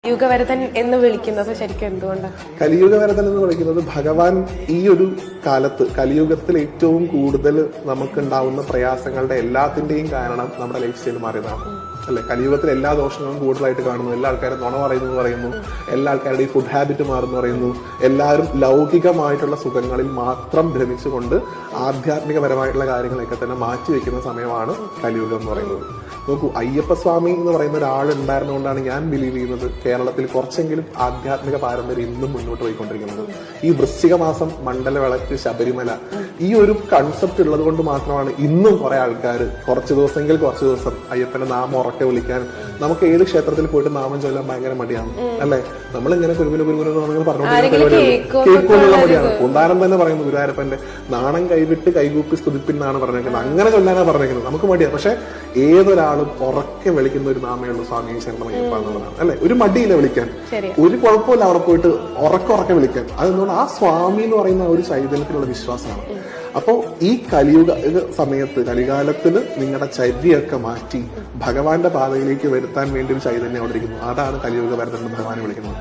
കലിയുഗവരതൻ എന്ന് വിളിക്കുന്നത് ശരിക്കും എന്തുകൊണ്ടാണ്? കലിയുഗവരതൻ എന്ന് വിളിക്കുന്നത് ഭഗവാൻ ഈ ഒരു കാലത്ത് കലിയുഗത്തിൽ ഏറ്റവും കൂടുതൽ നമുക്കുണ്ടാവുന്ന പ്രയാസങ്ങളുടെ എല്ലാത്തിന്റെയും കാരണം നമ്മുടെ ലൈഫ് സ്റ്റൈൽ മാറിയതാണ് അല്ലെ. കലിയുഗത്തിൽ എല്ലാ ദോഷങ്ങളും കൂടുതലായിട്ട് കാണുന്നു. എല്ലാ ആൾക്കാരും നുണ പറയുന്നു, എല്ലാ ആൾക്കാരുടെ ഈ ഫുഡ് ഹാബിറ്റ് മാറുന്നു പറയുന്നു. എല്ലാവരും ലൗകികമായിട്ടുള്ള സുഖങ്ങളിൽ മാത്രം ഭ്രമിച്ചുകൊണ്ട് ആധ്യാത്മികപരമായിട്ടുള്ള കാര്യങ്ങളൊക്കെ തന്നെ മാറ്റിവെക്കുന്ന സമയമാണ് കലിയുഗം എന്ന് പറയുന്നത്. നോക്കൂ, അയ്യപ്പസ്വാമി എന്ന് പറയുന്ന ഒരാൾ ഉണ്ടായിരുന്നുകൊണ്ടാണ് ഞാൻ ബിലീവ് ചെയ്യുന്നത് കേരളത്തിൽ കുറച്ചെങ്കിലും ആധ്യാത്മിക പാരമ്പര്യം ഇന്നും മുന്നോട്ട് പോയിക്കൊണ്ടിരിക്കുന്നത്. ഈ വൃശ്ചിക മാസം മണ്ഡലവിളക്ക്, ശബരിമല, ഈ ഒരു കൺസെപ്റ്റ് ഉള്ളത് കൊണ്ട് മാത്രമാണ് ഇന്നും കുറെ ആൾക്കാർ കുറച്ച് ദിവസം അയ്യപ്പന്റെ നാമം ഉറക്കെ വിളിക്കാൻ. നമുക്ക് ഏത് ക്ഷേത്രത്തിൽ പോയിട്ട് നാമം ചൊല്ലാൻ ഭയങ്കര മടിയാണ് അല്ലെ. നമ്മളിങ്ങനെ കുരുമുല പറഞ്ഞുകൊണ്ടിരിക്കുന്ന കേൾക്കുന്നുള്ള മടിയാണ്. കുന്താരം തന്നെ പറയുന്നു ഗുരുവായൂരപ്പന്റെ നാണം കൈവിട്ട് കൈകൂപ്പി സ്തുതിപ്പിന്നാണ് പറഞ്ഞേക്കുന്നത്. അങ്ങനെ ചൊല്ലാനാണ് പറഞ്ഞേക്കുന്നത്. നമുക്ക് മടിയാണ്. പക്ഷെ ഏതൊരാളും ഉറക്കെ വിളിക്കുന്ന ഒരു നാമയുള്ള സ്വാമി ശരണമയ്യപ്പ എന്നുള്ളതാണ് അല്ലെ. ഒരു മടിയില്ല വിളിക്കാൻ, ഒരു കുഴപ്പമില്ല അവിടെ പോയിട്ട് ഉറക്കെ വിളിക്കാൻ. അതെന്തുകൊണ്ട് ആ സ്വാമി എന്ന് പറയുന്ന ഒരു ചൈതന്യത്തിലുള്ള വിശ്വാസമാണ്. അപ്പോ ഈ കലിയുഗ സമയത്ത് കലികാലത്തിൽ നിങ്ങളുടെ ചര്യയൊക്കെ മാറ്റി ഭഗവാന്റെ പാതയിലേക്ക് വരുത്താൻ വേണ്ടി ഒരു ചൈതന്യം അവിടെ ഇരിക്കുന്നു. അതാണ് കലിയുഗ വരതെന്ന് ഭഗവാനെ വിളിക്കുന്നത്.